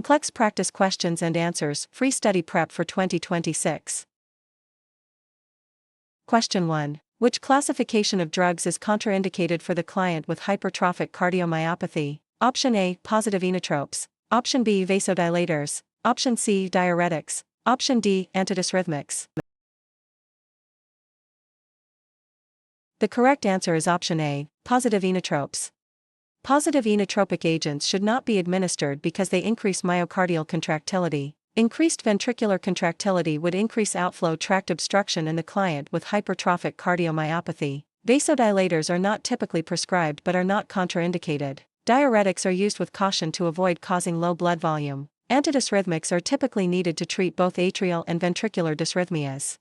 Complex practice questions and answers, free study prep for 2026. Question 1. Which classification of drugs is contraindicated for the client with hypertrophic cardiomyopathy? Option A, positive inotropes. Option B, vasodilators. Option C, diuretics. Option D, antidysrhythmics. The correct answer is option A, positive inotropes. Positive inotropic agents should not be administered because they increase myocardial contractility. Increased ventricular contractility would increase outflow tract obstruction in the client with hypertrophic cardiomyopathy. Vasodilators are not typically prescribed but are not contraindicated. Diuretics are used with caution to avoid causing low blood volume. Antidysrhythmics are typically needed to treat both atrial and ventricular dysrhythmias.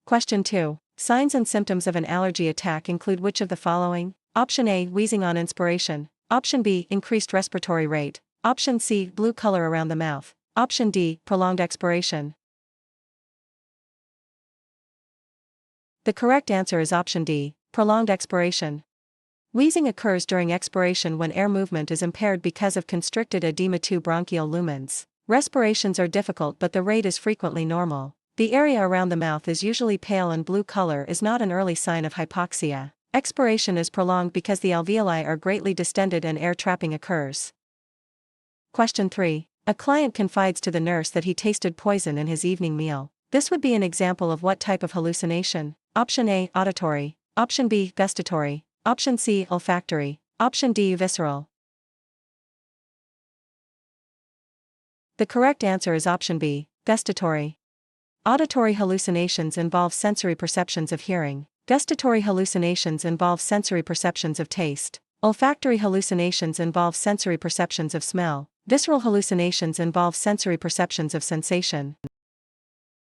Question 2. Signs and symptoms of an allergy attack include which of the following? Option A, wheezing on inspiration. Option B, increased respiratory rate. Option C, blue color around the mouth. Option D, prolonged expiration. The correct answer is option D, prolonged expiration. Wheezing occurs during expiration when air movement is impaired because of constricted edema to bronchial lumens. Respirations are difficult but the rate is frequently normal. The area around the mouth is usually pale and blue color is not an early sign of hypoxia. Expiration is prolonged because the alveoli are greatly distended and air trapping occurs. Question 3. A client confides to the nurse that he tasted poison in his evening meal. This would be an example of what type of hallucination? Option A, auditory. Option B, gustatory. Option C, olfactory. Option D, visceral. The correct answer is option B, gustatory. Auditory hallucinations involve sensory perceptions of hearing. Gustatory hallucinations involve sensory perceptions of taste. Olfactory hallucinations involve sensory perceptions of smell. Visceral hallucinations involve sensory perceptions of sensation.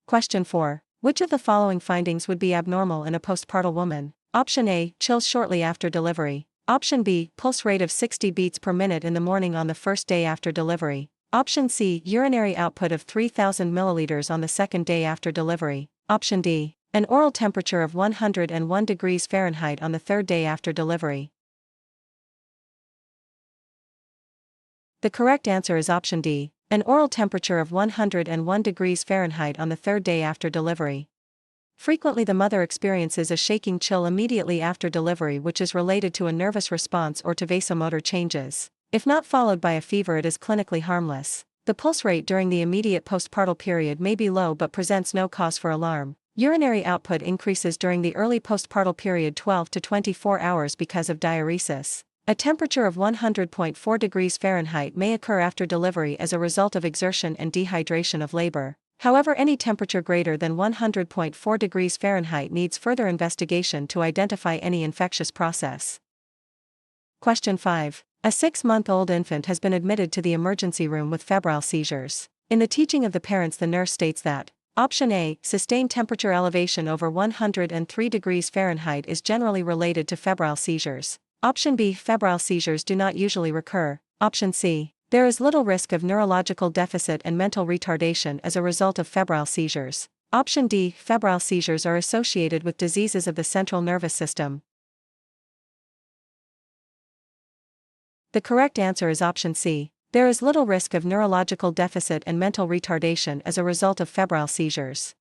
Question 4. Which of the following findings would be abnormal in a postpartum woman? Option A, chills shortly after delivery. Option B, pulse rate of 60 beats per minute in the morning on the first day after delivery. Option C, urinary output of 3,000 milliliters on the second day after delivery. Option D, an oral temperature of 101 degrees Fahrenheit on the third day after delivery. The correct answer is option D, an oral temperature of 101 degrees Fahrenheit on the third day after delivery. Frequently the mother experiences a shaking chill immediately after delivery which is related to a nervous response or to vasomotor changes. If not followed by a fever, it is clinically harmless. The pulse rate during the immediate postpartum period may be low but presents no cause for alarm. Urinary output increases during the early postpartum period 12 to 24 hours because of diuresis. A temperature of 100.4 degrees Fahrenheit may occur after delivery as a result of exertion and dehydration of labor. However, any temperature greater than 100.4 degrees Fahrenheit needs further investigation to identify any infectious process. Question 5. A 6-month-old infant has been admitted to the emergency room with febrile seizures. In the teaching of the parents, the nurse states that Option A, sustained temperature elevation over 103 degrees Fahrenheit is generally related to febrile seizures. Option B, febrile seizures do not usually recur. Option C, there is little risk of neurological deficit and mental retardation as a result of febrile seizures. Option D, febrile seizures are associated with diseases of the central nervous system. The correct answer is option C. There is little risk of neurological deficit and mental retardation as a result of febrile seizures.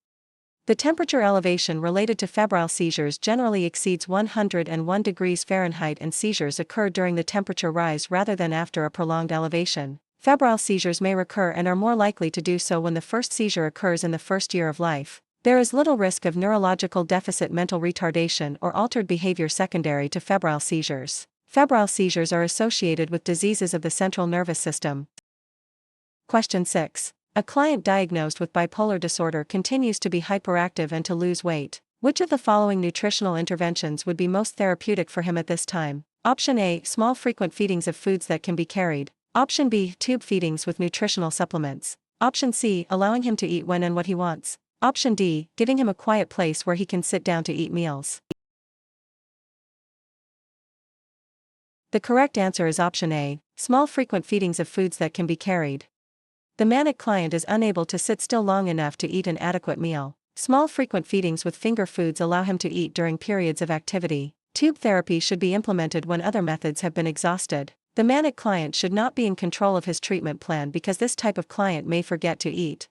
The temperature elevation related to febrile seizures generally exceeds 101 degrees Fahrenheit and seizures occur during the temperature rise rather than after a prolonged elevation. Febrile seizures may recur and are more likely to do so when the first seizure occurs in the first year of life. There is little risk of neurological deficit, mental retardation, or altered behavior secondary to febrile seizures. Febrile seizures are associated with diseases of the central nervous system. Question 6. A client diagnosed with bipolar disorder continues to be hyperactive and to lose weight. Which of the following nutritional interventions would be most therapeutic for him at this time? Option A, small frequent feedings of foods that can be carried. Option B, tube feedings with nutritional supplements. Option C, allowing him to eat when and what he wants. Option D, giving him a quiet place where he can sit down to eat meals. The correct answer is option A, small frequent feedings of foods that can be carried. The manic client is unable to sit still long enough to eat an adequate meal. Small frequent feedings with finger foods allow him to eat during periods of activity. Tube therapy should be implemented when other methods have been exhausted. The manic client should not be in control of his treatment plan because this type of client may forget to eat.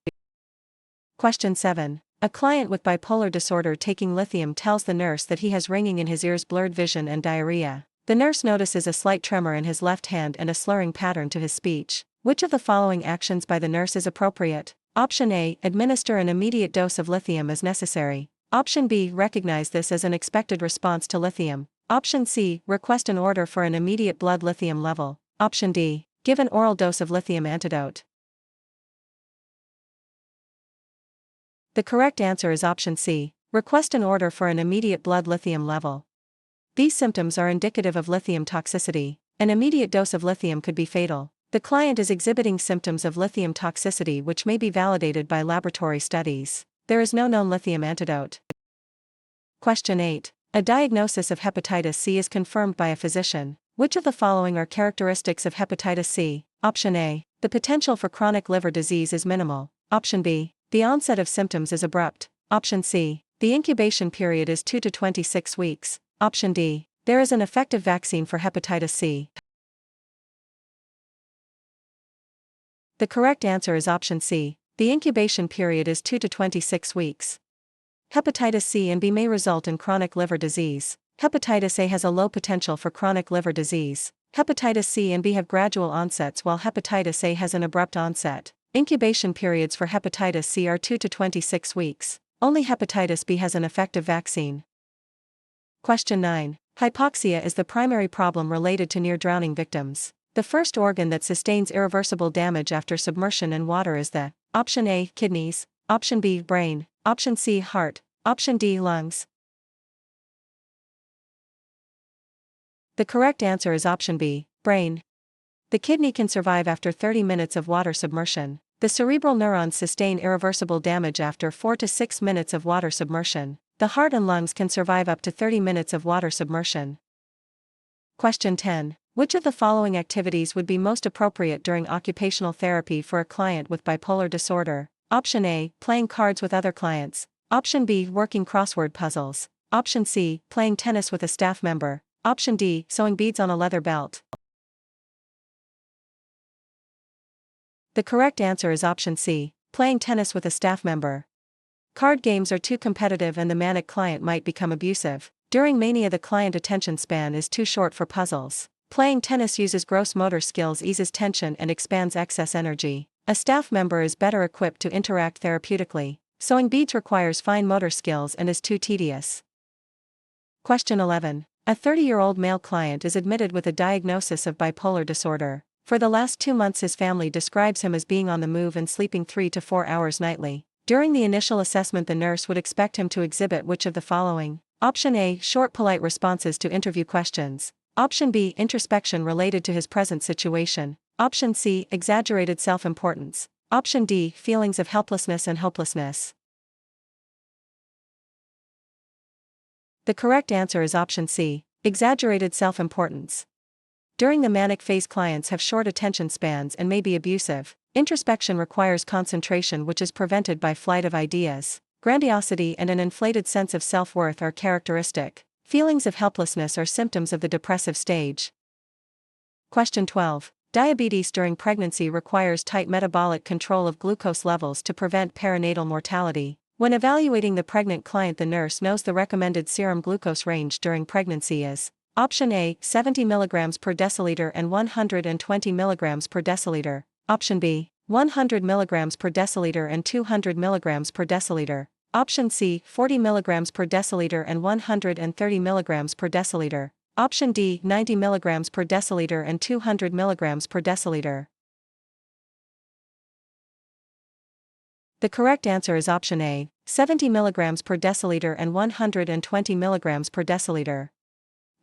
Question 7. A client with bipolar disorder taking lithium tells the nurse that he has ringing in his ears, blurred vision, and diarrhea. The nurse notices a slight tremor in his left hand and a slurring pattern to his speech. Which of the following actions by the nurse is appropriate? Option A. Administer an immediate dose of lithium as necessary. Option B. Recognize this as an expected response to lithium. Option C. Request an order for an immediate blood lithium level. Option D. Give an oral dose of lithium antidote. The correct answer is option C. Request an order for an immediate blood lithium level. These symptoms are indicative of lithium toxicity. An immediate dose of lithium could be fatal. The client is exhibiting symptoms of lithium toxicity which may be validated by laboratory studies. There is no known lithium antidote. Question 8. A diagnosis of hepatitis C is confirmed by a physician. Which of the following are characteristics of hepatitis C? Option A. The potential for chronic liver disease is minimal. Option B. The onset of symptoms is abrupt. Option C. The incubation period is 2 to 26 weeks. Option D. There is an effective vaccine for hepatitis C. The correct answer is option C. The incubation period is 2 to 26 weeks. Hepatitis C and B may result in chronic liver disease. Hepatitis A has a low potential for chronic liver disease. Hepatitis C and B have gradual onsets while hepatitis A has an abrupt onset. Incubation periods for hepatitis C are 2 to 26 weeks. Only hepatitis B has an effective vaccine. Question 9. Hypoxia is the primary problem related to near-drowning victims. The first organ that sustains irreversible damage after submersion in water is the Option A. Kidneys. Option B. Brain. Option C. Heart. Option D. Lungs. The correct answer is option B. Brain. The kidney can survive after 30 minutes of water submersion. The cerebral neurons sustain irreversible damage after 4 to 6 minutes of water submersion. The heart and lungs can survive up to 30 minutes of water submersion. Question 10. Which of the following activities would be most appropriate during occupational therapy for a client with bipolar disorder? Option A. Playing cards with other clients. Option B. Working crossword puzzles. Option C. Playing tennis with a staff member. Option D. Sewing beads on a leather belt. The correct answer is option C. Playing tennis with a staff member. Card games are too competitive and the manic client might become abusive. During mania, the client attention span is too short for puzzles. Playing tennis uses gross motor skills, eases tension and expands excess energy. A staff member is better equipped to interact therapeutically. Sewing beads requires fine motor skills and is too tedious. Question 11. A 30-year-old male client is admitted with a diagnosis of bipolar disorder. For the last 2 months his family describes him as being on the move and sleeping 3 to 4 hours nightly. During the initial assessment the nurse would expect him to exhibit which of the following? Option A. Short polite responses to interview questions. Option B. Introspection related to his present situation. Option C. Exaggerated self-importance. Option D. Feelings of helplessness and hopelessness. The correct answer is option C. Exaggerated self-importance. During the manic phase clients have short attention spans and may be abusive. Introspection requires concentration which is prevented by flight of ideas. Grandiosity and an inflated sense of self-worth are characteristic. Feelings of helplessness are symptoms of the depressive stage. Question 12. Diabetes during pregnancy requires tight metabolic control of glucose levels to prevent perinatal mortality. When evaluating the pregnant client the nurse knows the recommended serum glucose range during pregnancy is Option A. 70 mg per deciliter and 120 mg per deciliter. Option B. 100 mg per deciliter and 200 mg per deciliter. Option C. 40 mg per deciliter and 130 mg per deciliter. Option D. 90 mg per deciliter and 200 mg per deciliter. The correct answer is option A. 70 mg per deciliter and 120 mg per deciliter.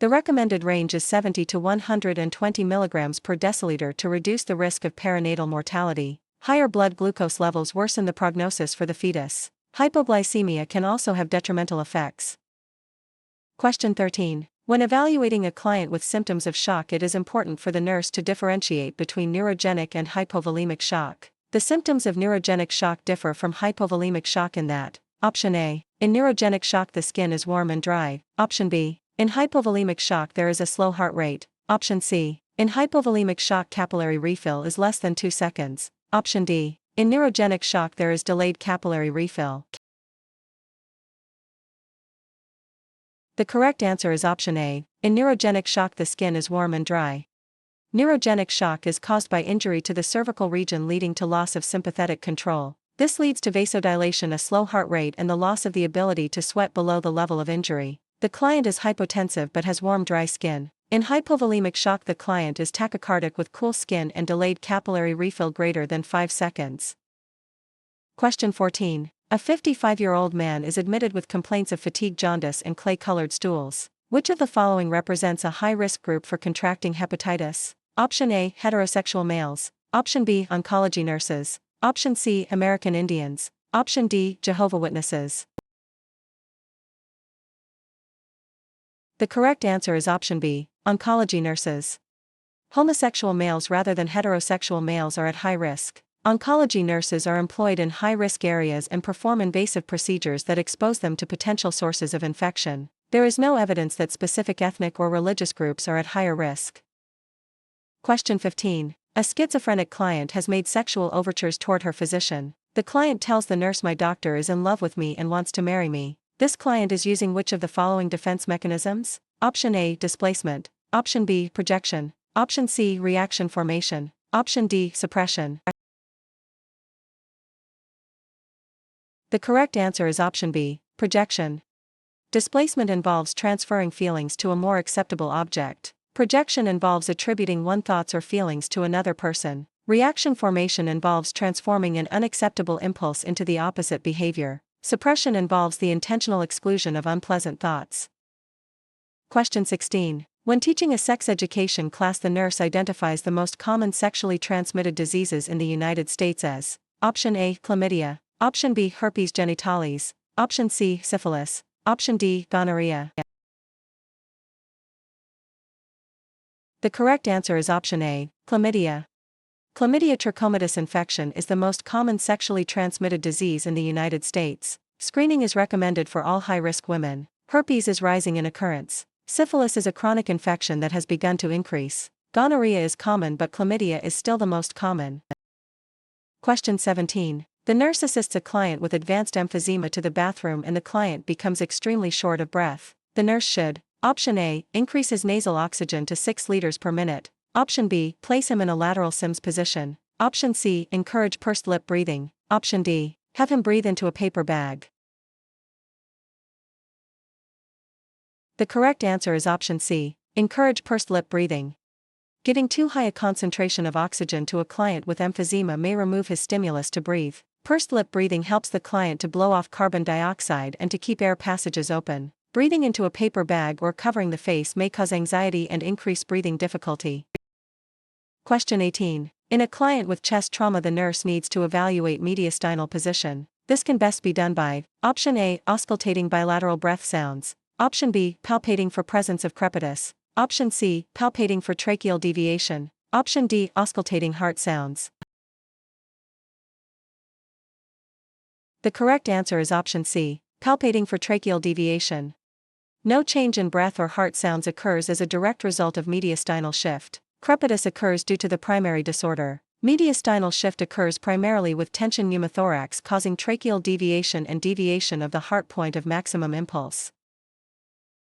The recommended range is 70 to 120 mg per deciliter to reduce the risk of perinatal mortality. Higher blood glucose levels worsen the prognosis for the fetus. Hypoglycemia can also have detrimental effects. Question 13. When evaluating a client with symptoms of shock, it is important for the nurse to differentiate between neurogenic and hypovolemic shock. The symptoms of neurogenic shock differ from hypovolemic shock in that, Option A. In neurogenic shock the skin is warm and dry. Option B. In hypovolemic shock there is a slow heart rate. Option C. In hypovolemic shock, capillary refill is less than 2 seconds. Option D. In neurogenic shock, there is delayed capillary refill. The correct answer is option A. In neurogenic shock, the skin is warm and dry. Neurogenic shock is caused by injury to the cervical region, leading to loss of sympathetic control. This leads to vasodilation, a slow heart rate, and the loss of the ability to sweat below the level of injury. The client is hypotensive but has warm, dry skin. In hypovolemic shock, the client is tachycardic with cool skin and delayed capillary refill greater than 5 seconds. Question 14. A 55-year-old man is admitted with complaints of fatigue, jaundice, and clay-colored stools. Which of the following represents a high-risk group for contracting hepatitis? Option A. Heterosexual males. Option B. Oncology nurses. Option C. American Indians. Option D. Jehovah's Witnesses. The correct answer is option B. Oncology nurses. Homosexual males rather than heterosexual males are at high risk. Oncology nurses are employed in high-risk areas and perform invasive procedures that expose them to potential sources of infection. There is no evidence that specific ethnic or religious groups are at higher risk. Question 15. A schizophrenic client has made sexual overtures toward her physician. The client tells the nurse, "My doctor is in love with me and wants to marry me." This client is using which of the following defense mechanisms? Option A. Displacement. Option B. Projection. Option C. Reaction formation. Option D. Suppression. The correct answer is option B. Projection. Displacement involves transferring feelings to a more acceptable object. Projection involves attributing one's thoughts or feelings to another person. Reaction formation involves transforming an unacceptable impulse into the opposite behavior. Suppression involves the intentional exclusion of unpleasant thoughts. Question 16. When teaching a sex education class, the nurse identifies the most common sexually transmitted diseases in the United States as option A. Chlamydia. Option B. Herpes genitalis. Option C. Syphilis. Option D. Gonorrhea. The correct answer is option A. Chlamydia. Chlamydia trachomatis infection is the most common sexually transmitted disease in the United States. Screening is recommended for all high-risk women. Herpes is rising in occurrence. Syphilis is a chronic infection that has begun to increase. Gonorrhea is common, but chlamydia is still the most common. Question 17. The nurse assists a client with advanced emphysema to the bathroom and the client becomes extremely short of breath. The nurse should: option A. Increase his nasal oxygen to 6 liters per minute. Option B. Place him in a lateral Sims position. Option C. Encourage pursed lip breathing. Option D. Have him breathe into a paper bag. The correct answer is option C. Encourage pursed lip breathing. Giving too high a concentration of oxygen to a client with emphysema may remove his stimulus to breathe. Pursed lip breathing helps the client to blow off carbon dioxide and to keep air passages open. Breathing into a paper bag or covering the face may cause anxiety and increase breathing difficulty. Question 18. In a client with chest trauma, the nurse needs to evaluate mediastinal position. This can best be done by option A. Auscultating bilateral breath sounds. Option B. Palpating for presence of crepitus. Option C. Palpating for tracheal deviation. Option D. Auscultating heart sounds. The correct answer is option C. Palpating for tracheal deviation. No change in breath or heart sounds occurs as a direct result of mediastinal shift. Crepitus occurs due to the primary disorder. Mediastinal shift occurs primarily with tension pneumothorax, causing tracheal deviation and deviation of the heart point of maximum impulse.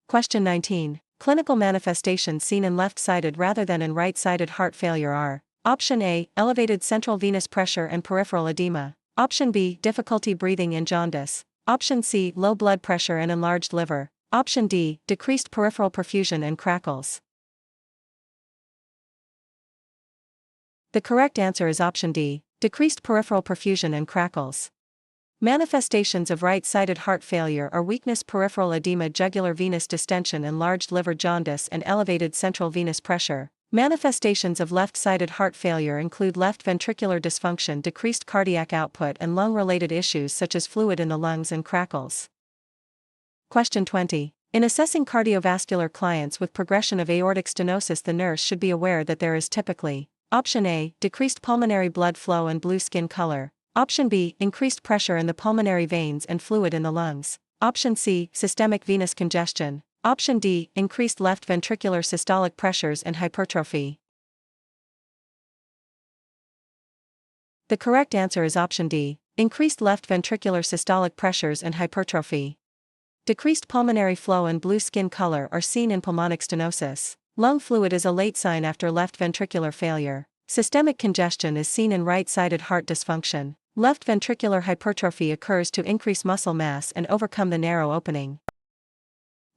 Question 19. Clinical manifestations seen in left-sided rather than in right-sided heart failure are: option A. Elevated central venous pressure and peripheral edema. Option B. Difficulty breathing and jaundice. Option C. Low blood pressure and enlarged liver. Option D. Decreased peripheral perfusion and crackles. The correct answer is option D. Decreased peripheral perfusion and crackles. Manifestations of right-sided heart failure are weakness, peripheral edema, jugular venous distension, enlarged liver, jaundice, and elevated central venous pressure. Manifestations of left-sided heart failure include left ventricular dysfunction, decreased cardiac output, and lung-related issues such as fluid in the lungs and crackles. Question 20. In assessing cardiovascular clients with progression of aortic stenosis, the nurse should be aware that there is typically: option A. Decreased pulmonary blood flow and blue skin color. Option B. Increased pressure in the pulmonary veins and fluid in the lungs. Option C. Systemic venous congestion. Option D. Increased left ventricular systolic pressures and hypertrophy. The correct answer is option D, increased left ventricular systolic pressures and hypertrophy. Decreased pulmonary flow and blue skin color are seen in pulmonic stenosis. Lung fluid is a late sign after left ventricular failure. Systemic congestion is seen in right-sided heart dysfunction. Left ventricular hypertrophy occurs to increase muscle mass and overcome the narrow opening.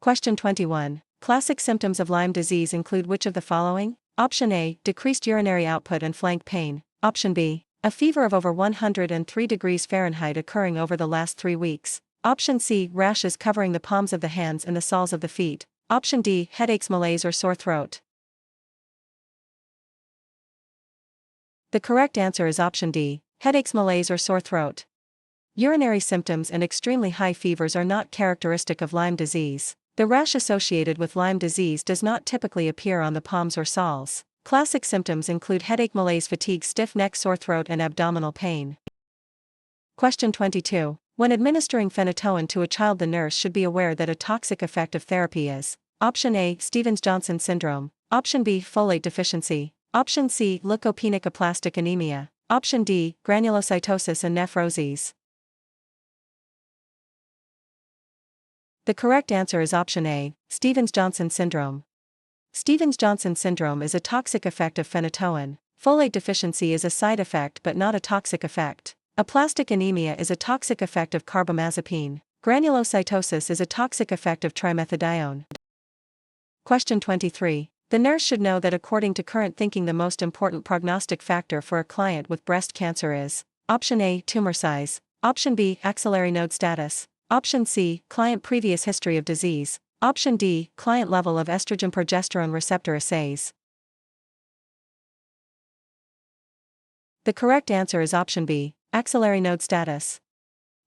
Question 21. Classic symptoms of Lyme disease include which of the following? Option A, decreased urinary output and flank pain. Option B, a fever of over 103 degrees Fahrenheit occurring over the last 3 weeks. Option C, rashes covering the palms of the hands and the soles of the feet. Option D, headaches, malaise, or sore throat. The correct answer is option D, headaches, malaise, or sore throat. Urinary symptoms and extremely high fevers are not characteristic of Lyme disease. The rash associated with Lyme disease does not typically appear on the palms or soles. Classic symptoms include headache, malaise, fatigue, stiff neck, sore throat, and abdominal pain. Question 22. When administering phenytoin to a child, the nurse should be aware that a toxic effect of therapy is option A, Stevens-Johnson syndrome. Option B, folate deficiency. Option C, leukopenic-aplastic anemia. Option D, granulocytosis and nephroses. The correct answer is option A, Stevens-Johnson syndrome. Stevens-Johnson syndrome is a toxic effect of phenytoin. Folate deficiency is a side effect but not a toxic effect. Aplastic anemia is a toxic effect of carbamazepine. Granulocytosis is a toxic effect of trimethadione. Question 23. The nurse should know that according to current thinking, the most important prognostic factor for a client with breast cancer is option A, tumor size. Option B, axillary node status. Option C, client previous history of disease. Option D, client level of estrogen-progesterone receptor assays. The correct answer is option B, axillary node status.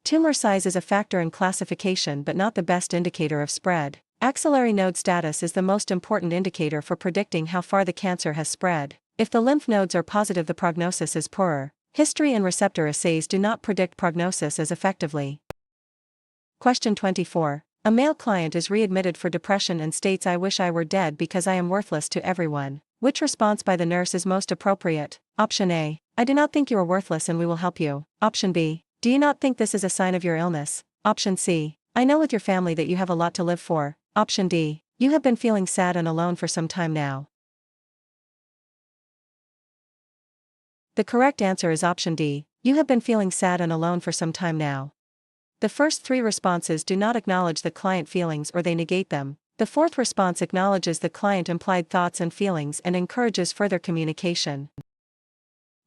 Tumor size is a factor in classification but not the best indicator of spread. Axillary node status is the most important indicator for predicting how far the cancer has spread. If the lymph nodes are positive, the prognosis is poorer. History and receptor assays do not predict prognosis as effectively. Question 24. A male client is readmitted for depression and states, "I wish I were dead because I am worthless to everyone." Which response by the nurse is most appropriate? Option A, I do not think you are worthless and we will help you. Option B, do you not think this is a sign of your illness? Option C, I know with your family that you have a lot to live for. Option D, you have been feeling sad and alone for some time now. The correct answer is option D, you have been feeling sad and alone for some time now. The first 3 responses do not acknowledge the client feelings or they negate them. The fourth response acknowledges the client implied thoughts and feelings and encourages further communication.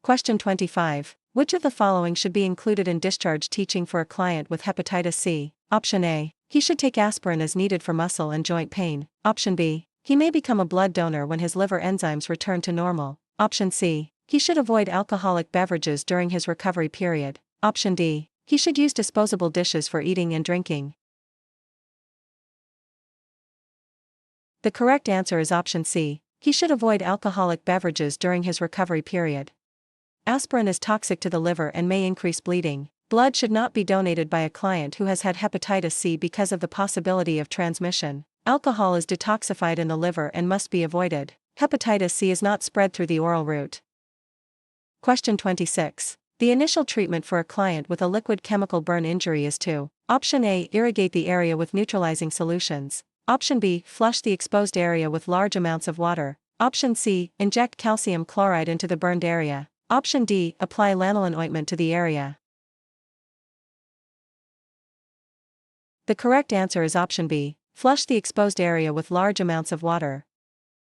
Question 25. Which of the following should be included in discharge teaching for a client with hepatitis C? Option A, he should take aspirin as needed for muscle and joint pain. Option B, he may become a blood donor when his liver enzymes return to normal. Option C, he should avoid alcoholic beverages during his recovery period. Option D, he should use disposable dishes for eating and drinking. The correct answer is option C, he should avoid alcoholic beverages during his recovery period. Aspirin is toxic to the liver and may increase bleeding. Blood should not be donated by a client who has had hepatitis C because of the possibility of transmission. Alcohol is detoxified in the liver and must be avoided. Hepatitis C is not spread through the oral route. Question 26. The initial treatment for a client with a liquid chemical burn injury is to option A, irrigate the area with neutralizing solutions. Option B, flush the exposed area with large amounts of water. Option C, inject calcium chloride into the burned area. Option D, apply lanolin ointment to the area. The correct answer is option B, flush the exposed area with large amounts of water.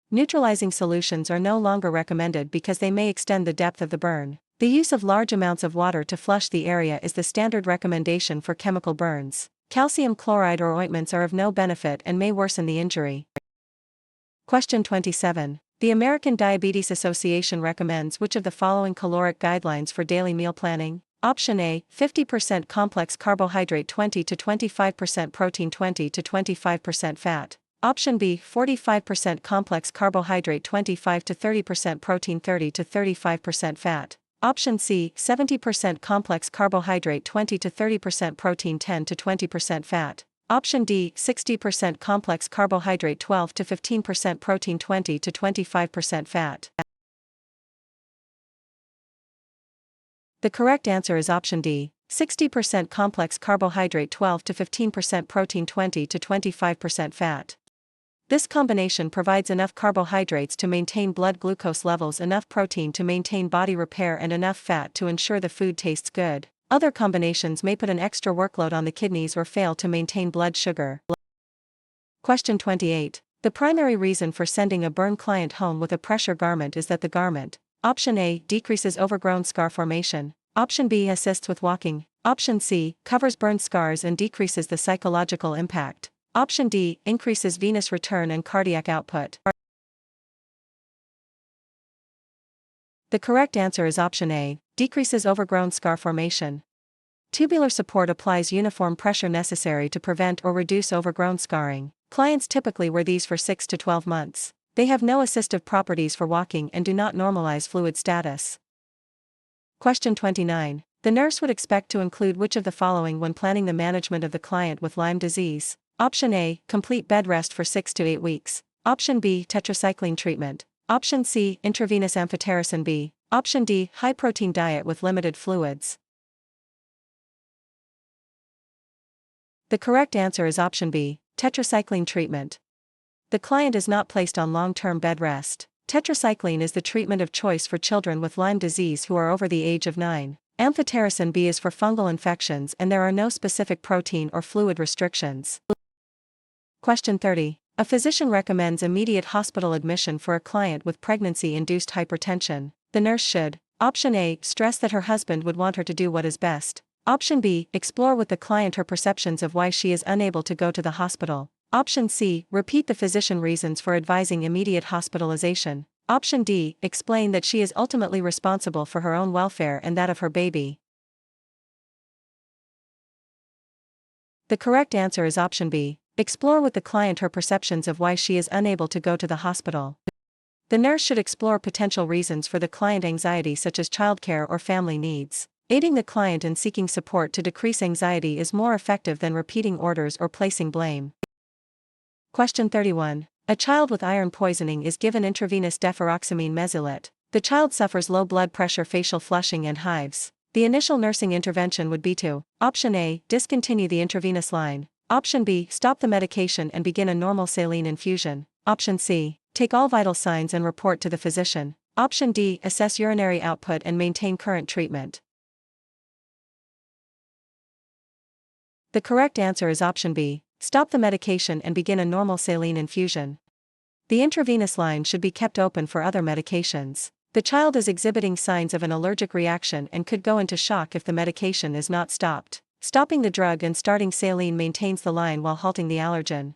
Neutralizing solutions are no longer recommended because they may extend the depth of the burn. The use of large amounts of water to flush the area is the standard recommendation for chemical burns. Calcium chloride or ointments are of no benefit and may worsen the injury. Question 27. The American Diabetes Association recommends which of the following caloric guidelines for daily meal planning? Option A, 50% complex carbohydrate, 20 to 25% protein, 20 to 25% fat. Option B, 45% complex carbohydrate, 25 to 30% protein, 30 to 35% fat. Option C, 70% complex carbohydrate, 20 to 30% protein, 10 to 20% fat. Option D, 60% complex carbohydrate, 12 to 15% protein, 20 to 25% fat. The correct answer is option D, 60% complex carbohydrate, 12 to 15% protein, 20 to 25% fat. This combination provides enough carbohydrates to maintain blood glucose levels, enough protein to maintain body repair, and enough fat to ensure the food tastes good. Other combinations may put an extra workload on the kidneys or fail to maintain blood sugar. Question 28. The primary reason for sending a burn client home with a pressure garment is that the garment, option A, decreases overgrown scar formation, option B, assists with walking, option C, covers burned scars and decreases the psychological impact, option D, increases venous return and cardiac output. The correct answer is option A, decreases overgrown scar formation. Tubular support applies uniform pressure necessary to prevent or reduce overgrown scarring. Clients typically wear these for 6 to 12 months. They have no assistive properties for walking and do not normalize fluid status. Question 29. The nurse would expect to include which of the following when planning the management of the client with Lyme disease? Option A, complete bed rest for 6 to 8 weeks. Option B, tetracycline treatment. Option C, intravenous amphotericin B. Option D, high-protein diet with limited fluids. The correct answer is option B, tetracycline treatment. The client is not placed on long-term bed rest. Tetracycline is the treatment of choice for children with Lyme disease who are over the age of 9. Amphotericin B is for fungal infections and there are no specific protein or fluid restrictions. Question 30. A physician recommends immediate hospital admission for a client with pregnancy-induced hypertension. The nurse should, option A, stress that her husband would want her to do what is best. Option B, explore with the client her perceptions of why she is unable to go to the hospital. Option C, repeat the physician reasons for advising immediate hospitalization. Option D, explain that she is ultimately responsible for her own welfare and that of her baby. The correct answer is option B, explore with the client her perceptions of why she is unable to go to the hospital. The nurse should explore potential reasons for the client anxiety such as childcare or family needs. Aiding the client in seeking support to decrease anxiety is more effective than repeating orders or placing blame. Question 31. A child with iron poisoning is given intravenous deferoxamine mesylate. The child suffers low blood pressure, facial flushing and hives. The initial nursing intervention would be to, option A, discontinue the intravenous line. Option B, stop the medication and begin a normal saline infusion. Option C, take all vital signs and report to the physician. Option D, assess urinary output and maintain current treatment. The correct answer is option B, stop the medication and begin a normal saline infusion. The intravenous line should be kept open for other medications. The child is exhibiting signs of an allergic reaction and could go into shock if the medication is not stopped. Stopping the drug and starting saline maintains the line while halting the allergen.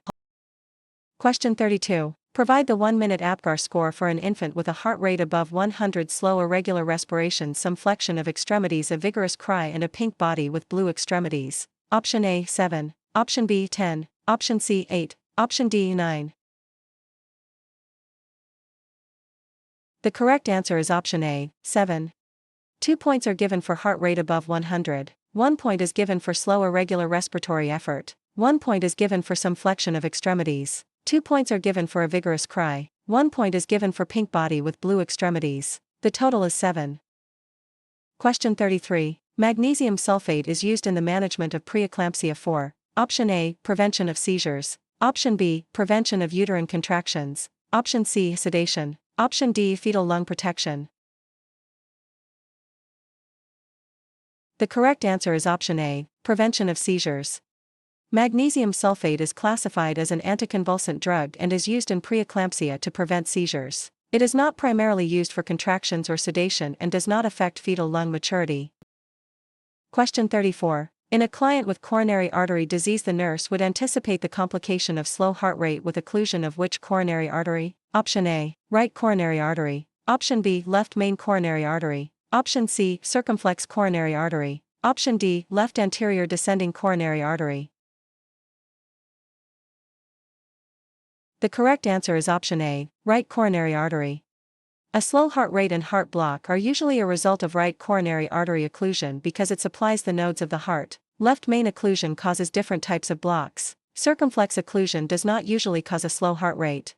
Question 32. Provide the 1-minute APGAR score for an infant with a heart rate above 100, slow irregular respirations, some flexion of extremities, a vigorous cry and a pink body with blue extremities. Option A, 7. Option B, 10. Option C, 8. Option D, 9. The correct answer is option A, 7. 2 points are given for heart rate above 100. 1 point is given for slow irregular respiratory effort. 1 point is given for some flexion of extremities. 2 points are given for a vigorous cry. 1 point is given for pink body with blue extremities. The total is 7. Question 33. Magnesium sulfate is used in the management of preeclampsia for, option A, prevention of seizures. Option B, prevention of uterine contractions. Option C, sedation. Option D, fetal lung protection. The correct answer is option A, prevention of seizures. Magnesium sulfate is classified as an anticonvulsant drug and is used in preeclampsia to prevent seizures. It is not primarily used for contractions or sedation and does not affect fetal lung maturity. Question 34. In a client with coronary artery disease, the nurse would anticipate the complication of slow heart rate with occlusion of which coronary artery? Option A, right coronary artery. Option B, left main coronary artery. Option C, circumflex coronary artery. Option D, left anterior descending coronary artery. The correct answer is option A, right coronary artery. A slow heart rate and heart block are usually a result of right coronary artery occlusion because it supplies the nodes of the heart. Left main occlusion causes different types of blocks. Circumflex occlusion does not usually cause a slow heart rate.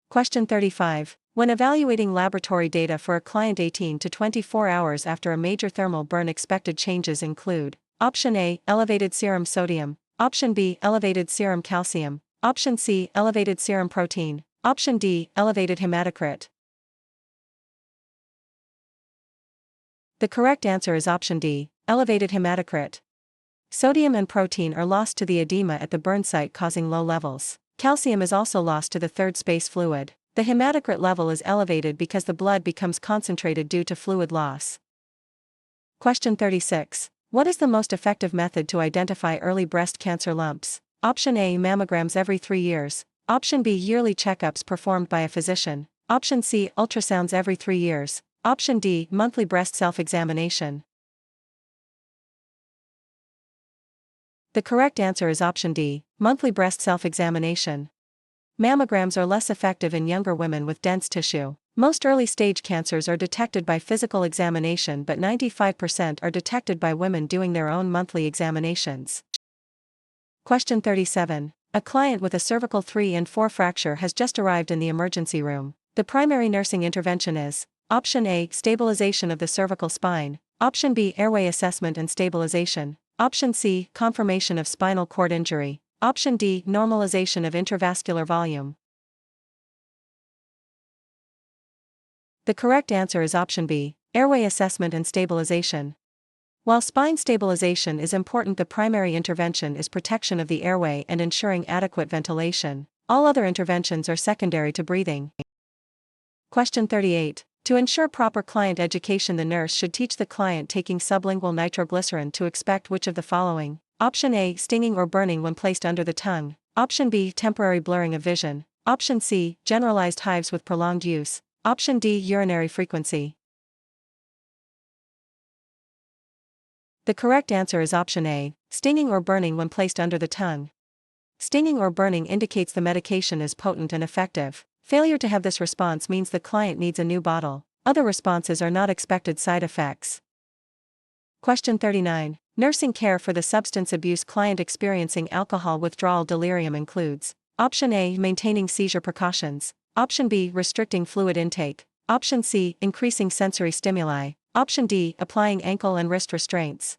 Question 35. When evaluating laboratory data for a client 18 to 24 hours after a major thermal burn, expected changes include: Option A, elevated serum sodium; Option B, elevated serum calcium; Option C, elevated serum protein; Option D, elevated hematocrit. The correct answer is Option D, elevated hematocrit. Sodium and protein are lost to the edema at the burn site, causing low levels. Calcium is also lost to the third space fluid. The hematocrit level is elevated because the blood becomes concentrated due to fluid loss. Question 36. What is the most effective method to identify early breast cancer lumps? Option A, mammograms every 3 years. Option B, yearly checkups performed by a physician. Option C, ultrasounds every 3 years. Option D, monthly breast self-examination. The correct answer is Option D, monthly breast self-examination. Mammograms are less effective in younger women with dense tissue. Most early-stage cancers are detected by physical examination, but 95% are detected by women doing their own monthly examinations. Question 37. A client with a cervical 3 and 4 fracture has just arrived in the emergency room. The primary nursing intervention is: Option A, stabilization of the cervical spine. Option B, airway assessment and stabilization. Option C, confirmation of spinal cord injury. Option D, normalization of intravascular volume. The correct answer is Option B, airway assessment and stabilization. While spine stabilization is important, the primary intervention is protection of the airway and ensuring adequate ventilation. All other interventions are secondary to breathing. Question 38. To ensure proper client education, the nurse should teach the client taking sublingual nitroglycerin to expect which of the following: Option A, stinging or burning when placed under the tongue. Option B, temporary blurring of vision. Option C, generalized hives with prolonged use. Option D, urinary frequency. The correct answer is Option A, stinging or burning when placed under the tongue. Stinging or burning indicates the medication is potent and effective. Failure to have this response means the client needs a new bottle. Other responses are not expected side effects. Question 39. Nursing care for the substance abuse client experiencing alcohol withdrawal delirium includes: Option A, maintaining seizure precautions. Option B, restricting fluid intake. Option C, increasing sensory stimuli. Option D, applying ankle and wrist restraints.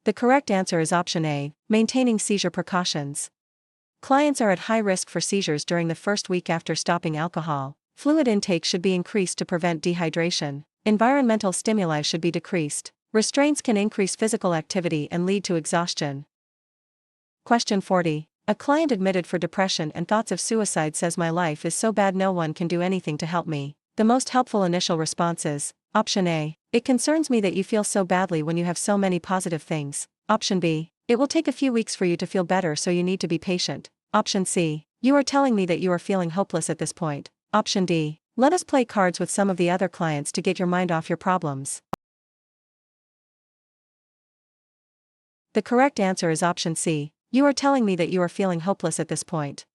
The correct answer is Option A, maintaining seizure precautions. Clients are at high risk for seizures during the first week after stopping alcohol. Fluid intake should be increased to prevent dehydration. Environmental stimuli should be decreased. Restraints can increase physical activity and lead to exhaustion. Question 40. A client admitted for depression and thoughts of suicide says, "My life is so bad, no one can do anything to help me." The most helpful initial response is: Option A, "It concerns me that you feel so badly when you have so many positive things." Option B, "It will take a few weeks for you to feel better, so you need to be patient." Option C, "You are telling me that you are feeling hopeless at this point." Option D, "Let us play cards with some of the other clients to get your mind off your problems." The correct answer is Option C, "You are telling me that you are feeling hopeless at this point."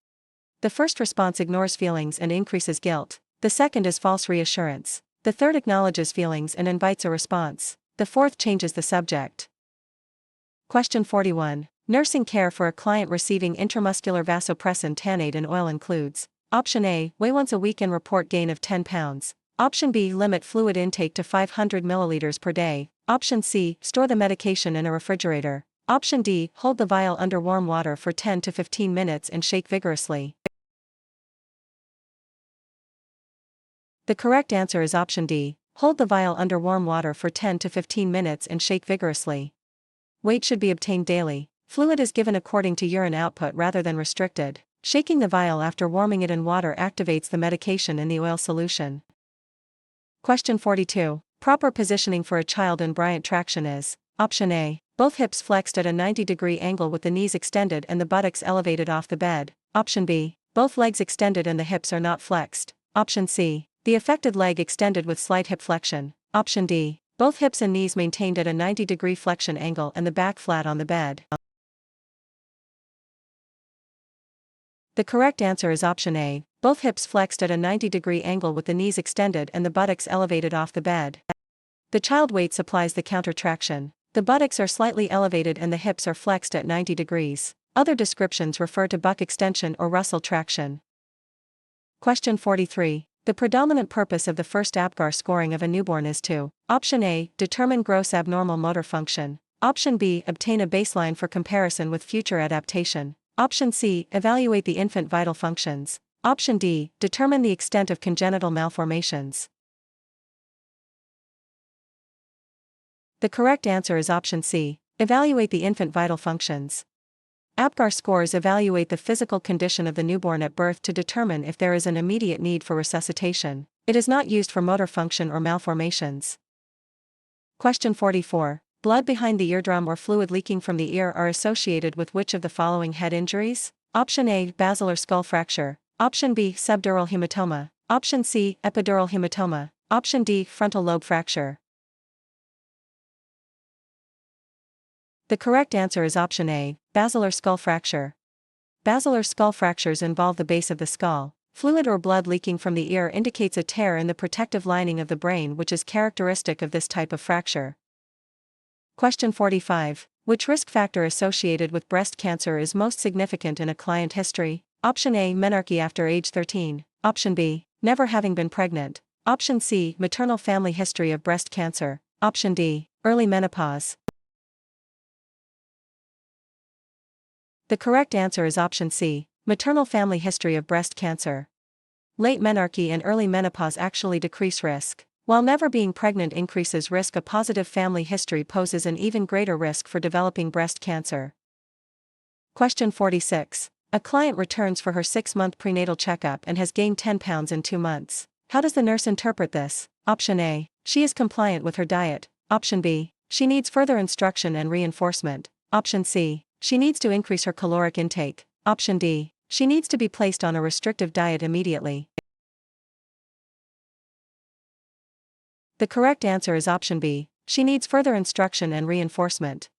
The first response ignores feelings and increases guilt. The second is false reassurance. The third acknowledges feelings and invites a response. The fourth changes the subject. Question 41. Nursing care for a client receiving intramuscular vasopressin tannate and oil includes: Option A, weigh once a week and report gain of 10 pounds. Option B, limit fluid intake to 500 milliliters per day. Option C, store the medication in a refrigerator. Option D, hold the vial under warm water for 10 to 15 minutes and shake vigorously. The correct answer is Option D, hold the vial under warm water for 10 to 15 minutes and shake vigorously. Weight should be obtained daily. Fluid is given according to urine output rather than restricted. Shaking the vial after warming it in water activates the medication in the oil solution. Question 42. Proper positioning for a child in Bryant traction is: Option A, both hips flexed at a 90-degree angle with the knees extended and the buttocks elevated off the bed. Option B, both legs extended and the hips are not flexed. Option C, the affected leg extended with slight hip flexion. Option D, both hips and knees maintained at a 90-degree flexion angle and the back flat on the bed. The correct answer is Option A, both hips flexed at a 90-degree angle with the knees extended and the buttocks elevated off the bed. The child weight supplies the counter traction. The buttocks are slightly elevated and the hips are flexed at 90 degrees. Other descriptions refer to buck extension or Russell traction. Question 43. The predominant purpose of the first APGAR scoring of a newborn is to: Option A, determine gross abnormal motor function. Option B, obtain a baseline for comparison with future adaptation. Option C, evaluate the infant vital functions. Option D, determine the extent of congenital malformations. The correct answer is option C, evaluate the infant vital functions. APGAR scores evaluate the physical condition of the newborn at birth to determine if there is an immediate need for resuscitation. It is not used for motor function or malformations. Question 44. Blood behind the eardrum or fluid leaking from the ear are associated with which of the following head injuries? Option A, basilar skull fracture. Option B, subdural hematoma. Option C, epidural hematoma. Option D, frontal lobe fracture. The correct answer is option A, basilar skull fracture. Basilar skull fractures involve the base of the skull. Fluid or blood leaking from the ear indicates a tear in the protective lining of the brain, which is characteristic of this type of fracture. Question 45. Which risk factor associated with breast cancer is most significant in a client history? Option A, menarche after age 13. Option B, never having been pregnant. Option C, maternal family history of breast cancer. Option D, early menopause. The correct answer is option C, maternal family history of breast cancer. Late menarche and early menopause actually decrease risk. While never being pregnant increases risk, a positive family history poses an even greater risk for developing breast cancer. Question 46. A client returns for her 6-month prenatal checkup and has gained 10 pounds in 2 months. How does the nurse interpret this? Option A, she is compliant with her diet. Option B, she needs further instruction and reinforcement. Option C, she needs to increase her caloric intake. Option D, she needs to be placed on a restrictive diet immediately. The correct answer is option B, she needs further instruction and reinforcement.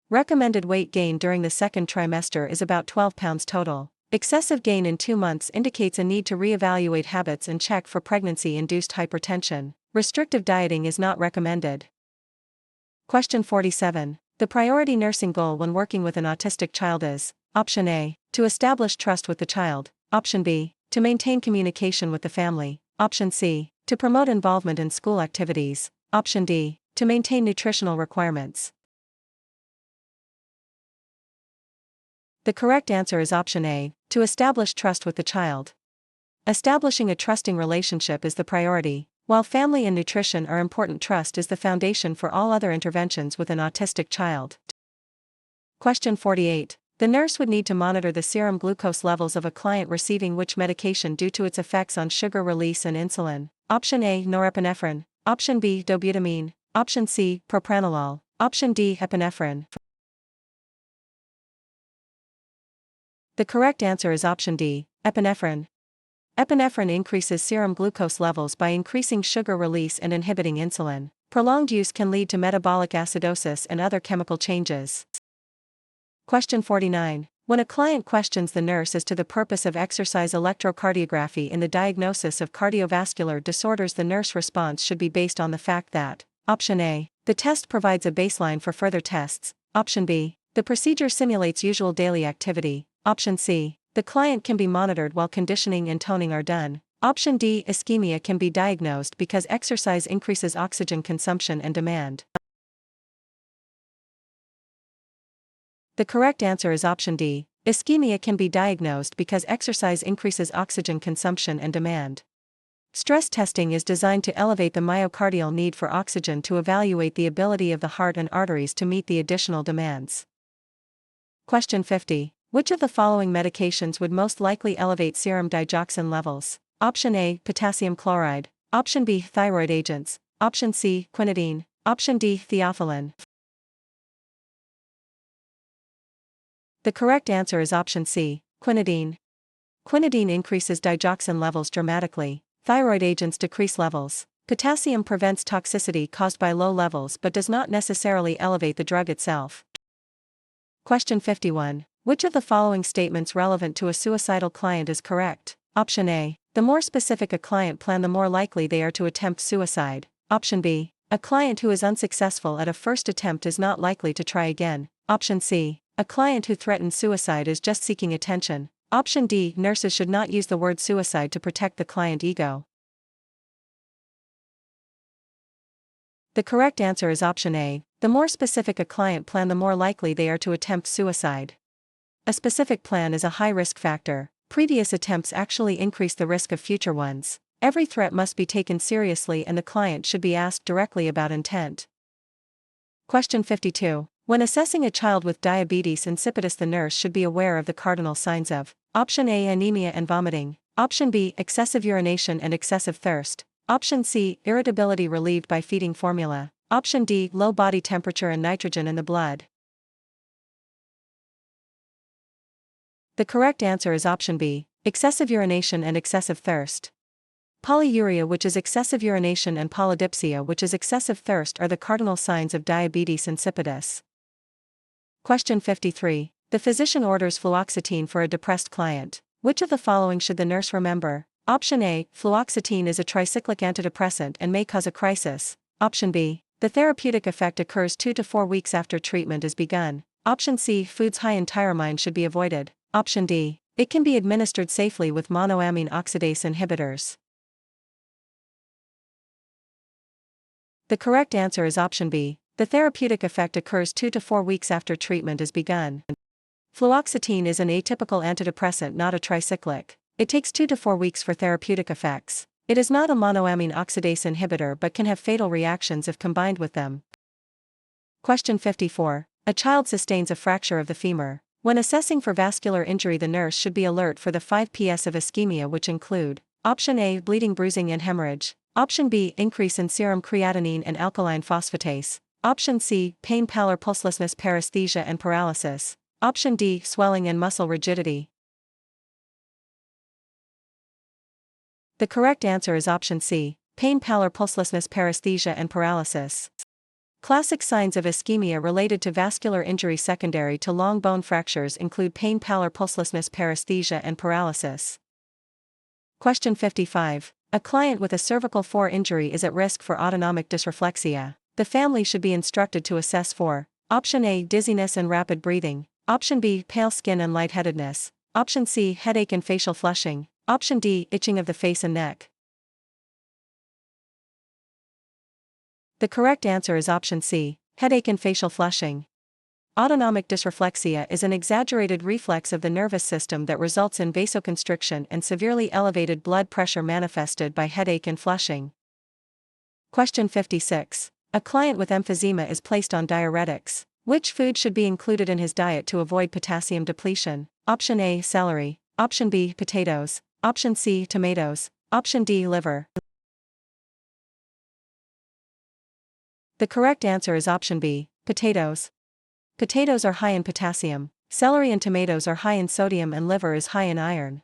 Recommended weight gain during the second trimester is about 12 pounds total. Excessive gain in 2 months indicates a need to reevaluate habits and check for pregnancy-induced hypertension. Restrictive dieting is not recommended. Question 47. The priority nursing goal when working with an autistic child is: Option A, to establish trust with the child. Option B, to maintain communication with the family. Option C, to promote involvement in school activities. Option D, to maintain nutritional requirements. The correct answer is option A, to establish trust with the child. Establishing a trusting relationship is the priority. While family and nutrition are important, trust is the foundation for all other interventions with an autistic child. Question 48. The nurse would need to monitor the serum glucose levels of a client receiving which medication due to its effects on sugar release and insulin? Option A, norepinephrine. Option B, dobutamine. Option C, propranolol. Option D, epinephrine. The correct answer is option D, epinephrine. Epinephrine increases serum glucose levels by increasing sugar release and inhibiting insulin. Prolonged use can lead to metabolic acidosis and other chemical changes. Question 49. When a client questions the nurse as to the purpose of exercise electrocardiography in the diagnosis of cardiovascular disorders, the nurse response should be based on the fact that: Option A, the test provides a baseline for further tests. Option B, the procedure simulates usual daily activity. Option C, the client can be monitored while conditioning and toning are done. Option D, ischemia can be diagnosed because exercise increases oxygen consumption and demand. The correct answer is option D, ischemia can be diagnosed because exercise increases oxygen consumption and demand. Stress testing is designed to elevate the myocardial need for oxygen to evaluate the ability of the heart and arteries to meet the additional demands. Question 50. Which of the following medications would most likely elevate serum digoxin levels? Option A, potassium chloride. Option B, thyroid agents. Option C, quinidine. Option D, theophylline. The correct answer is option C, quinidine. Quinidine increases digoxin levels dramatically. Thyroid agents decrease levels. Potassium prevents toxicity caused by low levels but does not necessarily elevate the drug itself. Question 51. Which of the following statements relevant to a suicidal client is correct? Option A, the more specific a client plan, the more likely they are to attempt suicide. Option B, a client who is unsuccessful at a first attempt is not likely to try again. Option C, A client who threatens suicide is just seeking attention. Option D. Nurses should not use the word suicide to protect the client ego. The correct answer is option A. The more specific a client plan, the more likely they are to attempt suicide. A specific plan is a high risk factor. Previous attempts actually increase the risk of future ones. Every threat must be taken seriously and the client should be asked directly about intent. Question 52. When assessing a child with diabetes insipidus, the nurse should be aware of the cardinal signs of option A. Anemia and vomiting. Option B. Excessive urination and excessive thirst. Option C. Irritability relieved by feeding formula. Option D. Low body temperature and nitrogen in the blood. The correct answer is option B. Excessive urination and excessive thirst. Polyuria, which is excessive urination, and polydipsia, which is excessive thirst, are the cardinal signs of diabetes insipidus. Question 53. The physician orders fluoxetine for a depressed client. Which of the following should the nurse remember? Option A. Fluoxetine is a tricyclic antidepressant and may cause a crisis. Option B. The therapeutic effect occurs 2 to 4 weeks after treatment is begun. Option C. Foods high in tyramine should be avoided. Option D. It can be administered safely with monoamine oxidase inhibitors. The correct answer is option B. The therapeutic effect occurs 2 to 4 weeks after treatment is begun. Fluoxetine is an atypical antidepressant, not a tricyclic. It takes 2 to 4 weeks for therapeutic effects. It is not a monoamine oxidase inhibitor but can have fatal reactions if combined with them. Question 54. A child sustains a fracture of the femur. When assessing for vascular injury, the nurse should be alert for the 5 Ps of ischemia, which include option A. Bleeding, bruising and hemorrhage. Option B. Increase in serum creatinine and alkaline phosphatase. Option C. Pain, pallor, pulselessness, paresthesia and paralysis. Option D. Swelling and muscle rigidity. The correct answer is option C. Pain, pallor, pulselessness, paresthesia and paralysis. Classic signs of ischemia related to vascular injury secondary to long bone fractures include pain, pallor, pulselessness, paresthesia and paralysis. Question 55. A client with a cervical 4 injury is at risk for autonomic dysreflexia. The family should be instructed to assess for option A. Dizziness and rapid breathing. Option B. Pale skin and lightheadedness. Option C. Headache and facial flushing. Option D. Itching of the face and neck. The correct answer is option C. Headache and facial flushing. Autonomic dysreflexia is an exaggerated reflex of the nervous system that results in vasoconstriction and severely elevated blood pressure manifested by headache and flushing. Question 56. A client with emphysema is placed on diuretics. Which food should be included in his diet to avoid potassium depletion? Option A. Celery. Option B. Potatoes. Option C. Tomatoes. Option D. Liver. The correct answer is option B. Potatoes. Potatoes are high in potassium. Celery and tomatoes are high in sodium and liver is high in iron.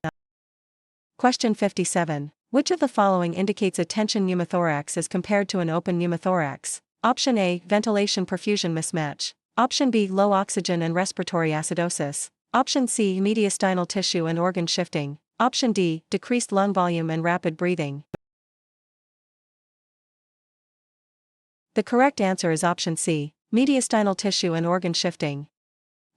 Question 57. Which of the following indicates a tension pneumothorax as compared to an open pneumothorax? Option A. Ventilation perfusion mismatch. Option B. Low oxygen and respiratory acidosis. Option C. Mediastinal tissue and organ shifting. Option D. Decreased lung volume and rapid breathing. The correct answer is option C. Mediastinal tissue and organ shifting.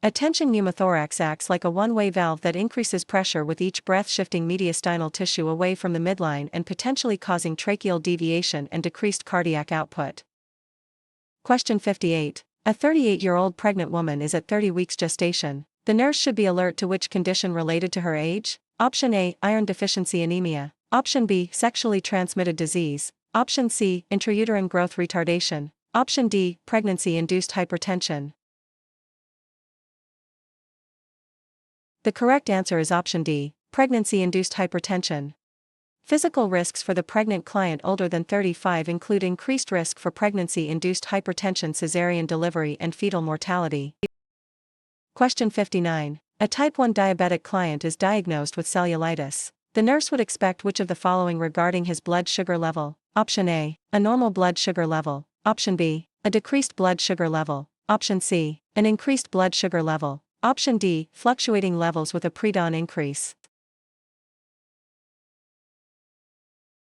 A tension pneumothorax acts like a one-way valve that increases pressure with each breath, shifting mediastinal tissue away from the midline and potentially causing tracheal deviation and decreased cardiac output. Question 58. A 38-year-old pregnant woman is at 30 weeks gestation. The nurse should be alert to which condition related to her age? Option A. Iron deficiency anemia. Option B. Sexually transmitted disease. Option C. Intrauterine growth retardation. Option D. Pregnancy-induced hypertension. The correct answer is option D. Pregnancy-induced hypertension. Physical risks for the pregnant client older than 35 include increased risk for pregnancy-induced hypertension, cesarean delivery and fetal mortality. Question 59. A type 1 diabetic client is diagnosed with cellulitis. The nurse would expect which of the following regarding his blood sugar level? Option A. A normal blood sugar level. Option B. A decreased blood sugar level. Option C. An increased blood sugar level. Option D. Fluctuating levels with a pre-dawn increase.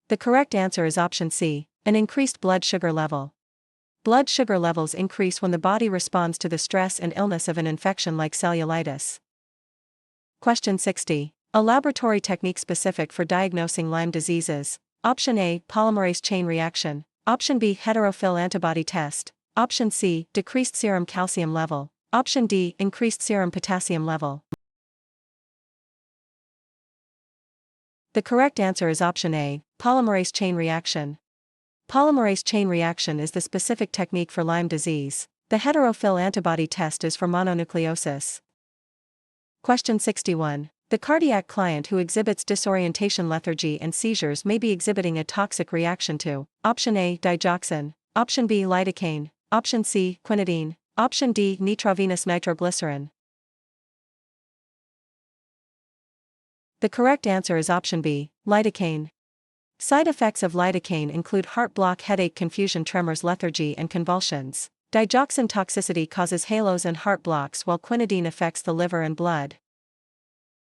The correct answer is option C. An increased blood sugar level. Blood sugar levels increase when the body responds to the stress and illness of an infection like cellulitis. Question 60. A laboratory technique specific for diagnosing Lyme diseases. Option A, polymerase chain reaction. Option B, heterophil antibody test. Option C, decreased serum calcium level. Option D, increased serum potassium level. The correct answer is option A, polymerase chain reaction. Polymerase chain reaction is the specific technique for Lyme disease. The heterophil antibody test is for mononucleosis. Question 61. The cardiac client who exhibits disorientation, lethargy, and seizures may be exhibiting a toxic reaction to option A, digoxin, option B, lidocaine, option C, quinidine, option D, nitrovenous nitroglycerin. The correct answer is option B, lidocaine. Side effects of lidocaine include heart block, headache, confusion, tremors, lethargy, and convulsions. Digoxin toxicity causes halos and heart blocks, while quinidine affects the liver and blood.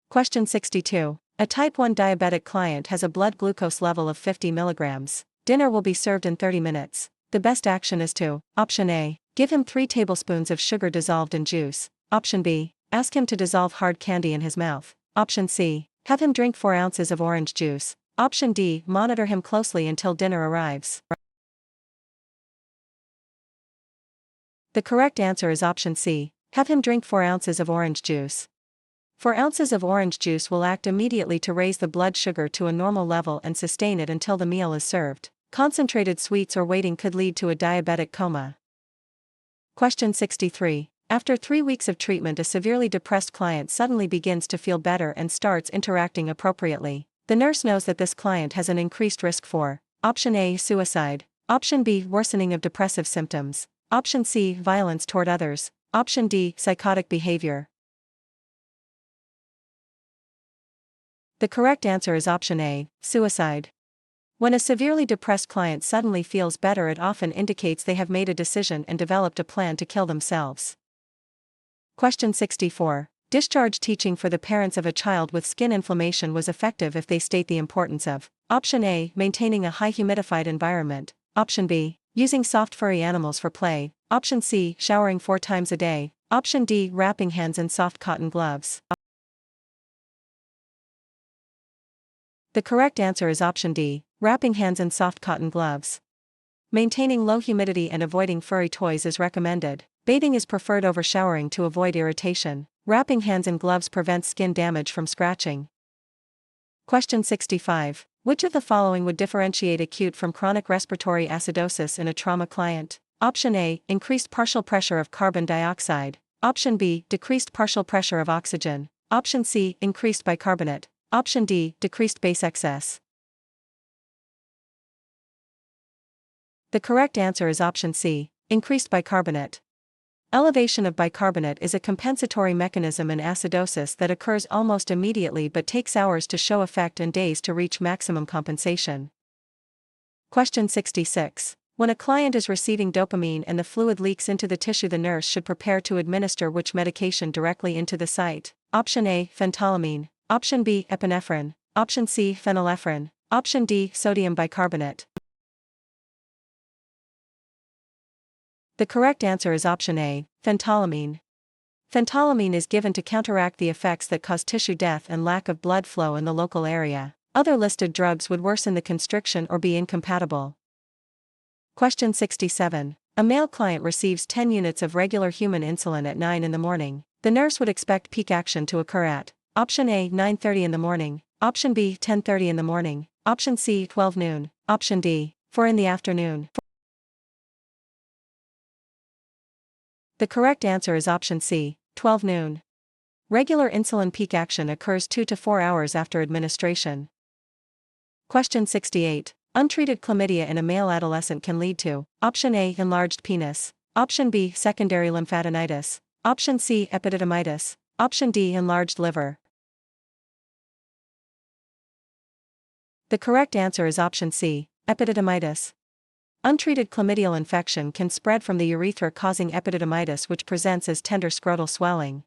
Question 62. A type 1 diabetic client has a blood glucose level of 50 mg. Dinner will be served in 30 minutes. The best action is to option A, give him 3 tablespoons of sugar dissolved in juice. Option B, ask him to dissolve hard candy in his mouth. Option C, have him drink 4 ounces of orange juice. Option D, monitor him closely until dinner arrives. The correct answer is option C, have him drink 4 ounces of orange juice. 4 ounces of orange juice will act immediately to raise the blood sugar to a normal level and sustain it until the meal is served. Concentrated sweets or waiting could lead to a diabetic coma. Question 63. After 3 weeks of treatment, a severely depressed client suddenly begins to feel better and starts interacting appropriately. The nurse knows that this client has an increased risk for option A, suicide, option B, worsening of depressive symptoms, option C, violence toward others, option D, psychotic behavior. The correct answer is option A, suicide. When a severely depressed client suddenly feels better, it often indicates they have made a decision and developed a plan to kill themselves. Question 64. Discharge teaching for the parents of a child with skin inflammation was effective if they state the importance of option A, maintaining a high humidified environment, option B, using soft furry animals for play, option C, showering 4 times a day, option D, wrapping hands in soft cotton gloves. The correct answer is option D, wrapping hands in soft cotton gloves. Maintaining low humidity and avoiding furry toys is recommended. Bathing is preferred over showering to avoid irritation. Wrapping hands in gloves prevents skin damage from scratching. Question 65. Which of the following would differentiate acute from chronic respiratory acidosis in a trauma client? Option A, increased partial pressure of carbon dioxide. Option B, decreased partial pressure of oxygen. Option C, increased bicarbonate. Option D, decreased base excess. The correct answer is option C, increased bicarbonate. Elevation of bicarbonate is a compensatory mechanism in acidosis that occurs almost immediately but takes hours to show effect and days to reach maximum compensation. Question 66. When a client is receiving dopamine and the fluid leaks into the tissue, the nurse should prepare to administer which medication directly into the site? Option A, phentolamine. Option B, epinephrine. Option C, phenylephrine. Option D, sodium bicarbonate. The correct answer is option A, phentolamine. Phentolamine is given to counteract the effects that cause tissue death and lack of blood flow in the local area. Other listed drugs would worsen the constriction or be incompatible. Question 67. A male client receives 10 units of regular human insulin at 9 in the morning. The nurse would expect peak action to occur at option A, 9:30 in the morning, option B, 10:30 in the morning, option C, 12 noon, option D, 4 in the afternoon. The correct answer is option C, 12 noon. Regular insulin peak action occurs 2 to 4 hours after administration. Question 68. Untreated chlamydia in a male adolescent can lead to option A, enlarged penis, option B, secondary lymphadenitis, option C, epididymitis, option D, enlarged liver. The correct answer is option C, epididymitis. Untreated chlamydial infection can spread from the urethra, causing epididymitis, which presents as tender scrotal swelling.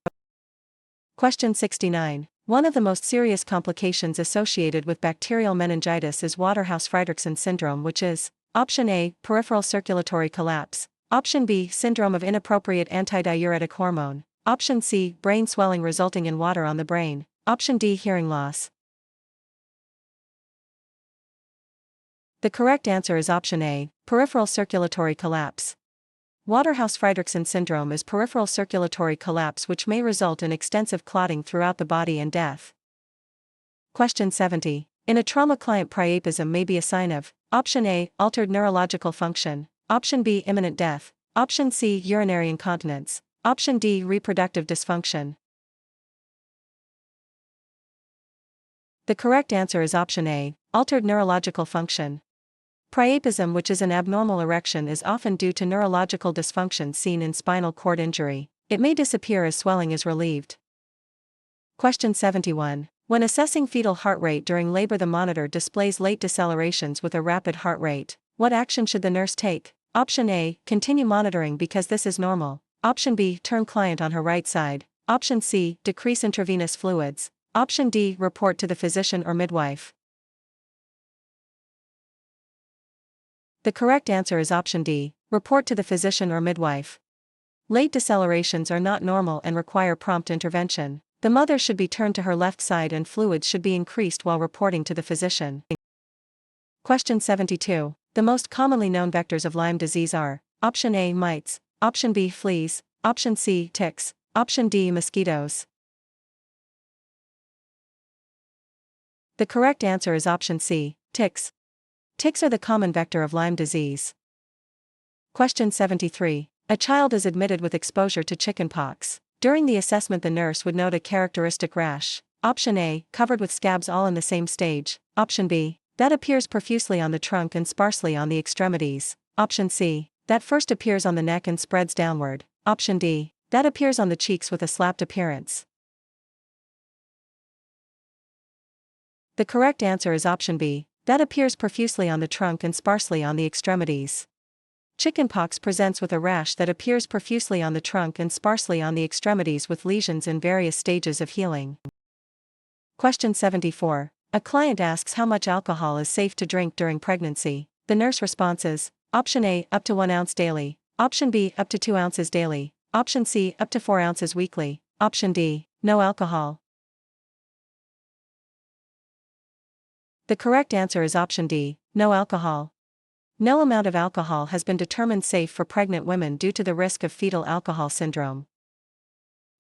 Question 69. One of the most serious complications associated with bacterial meningitis is Waterhouse-Friderichsen syndrome, which is option A, peripheral circulatory collapse, Option B, syndrome of inappropriate antidiuretic hormone. Option C, brain swelling resulting in water on the brain. Option D, hearing loss. The correct answer is option A, peripheral circulatory collapse. Waterhouse-Friderichsen syndrome is peripheral circulatory collapse which may result in extensive clotting throughout the body and death. Question 70. In a trauma client, priapism may be a sign of option A, altered neurological function, option B, imminent death, option C, urinary incontinence, option D, reproductive dysfunction. The correct answer is option A, altered neurological function. Priapism, which is an abnormal erection, is often due to neurological dysfunction seen in spinal cord injury. It may disappear as swelling is relieved. Question 71. When assessing fetal heart rate during labor, the monitor displays late decelerations with a rapid heart rate. What action should the nurse take? Option A, continue monitoring because this is normal. Option B, turn client on her right side. Option C, decrease intravenous fluids. Option D, report to the physician or midwife. The correct answer is option D, report to the physician or midwife. Late decelerations are not normal and require prompt intervention. The mother should be turned to her left side and fluids should be increased while reporting to the physician. Question 72. The most commonly known vectors of Lyme disease are option A, mites, option B, fleas, option C, ticks, option D, mosquitoes. The correct answer is option C, ticks. Ticks are the common vector of Lyme disease. Question 73. A child is admitted with exposure to chickenpox. During the assessment, the nurse would note a characteristic rash. Option A, covered with scabs all in the same stage. Option B, that appears profusely on the trunk and sparsely on the extremities. Option C, that first appears on the neck and spreads downward. Option D, that appears on the cheeks with a slapped appearance. The correct answer is option B, that appears profusely on the trunk and sparsely on the extremities. Chickenpox presents with a rash that appears profusely on the trunk and sparsely on the extremities with lesions in various stages of healing. Question 74. A client asks how much alcohol is safe to drink during pregnancy. The nurse responds is option A, up to 1 ounce daily. Option B, up to 2 ounces daily. Option C, up to 4 ounces weekly. Option D, no alcohol. The correct answer is option D, no alcohol. No amount of alcohol has been determined safe for pregnant women due to the risk of fetal alcohol syndrome.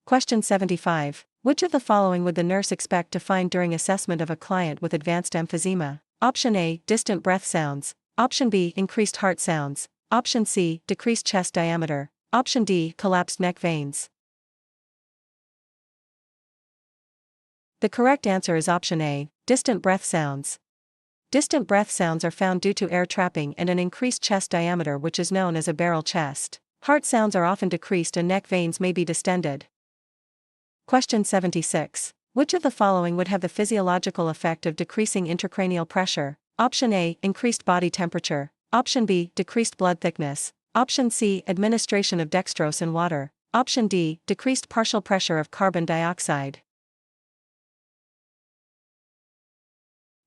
Question 75. Which of the following would the nurse expect to find during assessment of a client with advanced emphysema? Option A, distant breath sounds. Option B, increased heart sounds. Option C, decreased chest diameter. Option D, collapsed neck veins. The correct answer is option A, distant breath sounds. Distant breath sounds are found due to air trapping and an increased chest diameter, which is known as a barrel chest. Heart sounds are often decreased and neck veins may be distended. Question 76. Which of the following would have the physiological effect of decreasing intracranial pressure? Option A, increased body temperature. Option B, decreased blood thickness. Option C, administration of dextrose in water. Option D, decreased partial pressure of carbon dioxide.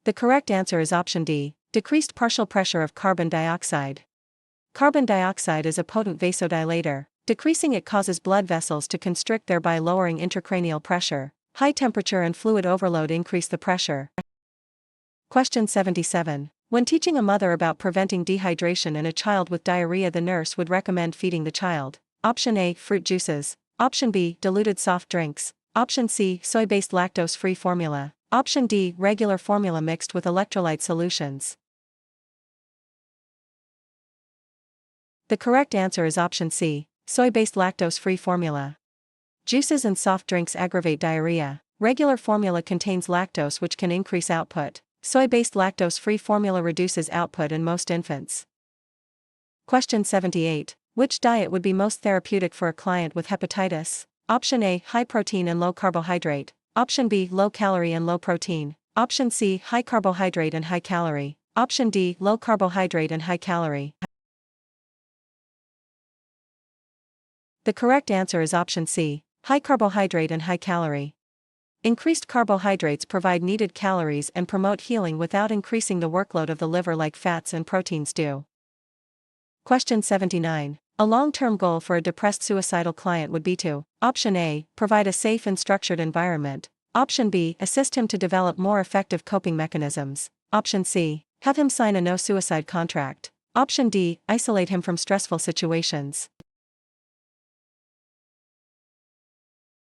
The correct answer is option D, decreased partial pressure of carbon dioxide. Carbon dioxide is a potent vasodilator. Decreasing it causes blood vessels to constrict, thereby lowering intracranial pressure. High temperature and fluid overload increase the pressure. Question 77. When teaching a mother about preventing dehydration in a child with diarrhea, the nurse would recommend feeding the child. Option A, fruit juices. Option B, diluted soft drinks. Option C, soy-based lactose-free formula. Option D, regular formula mixed with electrolyte solutions. The correct answer is option C, soy-based lactose-free formula. Juices and soft drinks aggravate diarrhea. Regular formula contains lactose, which can increase output. Soy-based lactose-free formula reduces output in most infants. Question 78. Which diet would be most therapeutic for a client with hepatitis? Option A, high protein and low carbohydrate. Option B, low calorie and low protein. Option C, high carbohydrate and high calorie. Option D, low carbohydrate and high calorie. The correct answer is option C, high carbohydrate and high calorie. Increased carbohydrates provide needed calories and promote healing without increasing the workload of the liver like fats and proteins do. Question 79. A long-term goal for a depressed suicidal client would be to: Option A, provide a safe and structured environment. Option B, assist him to develop more effective coping mechanisms. Option C, have him sign a no-suicide contract. Option D, isolate him from stressful situations.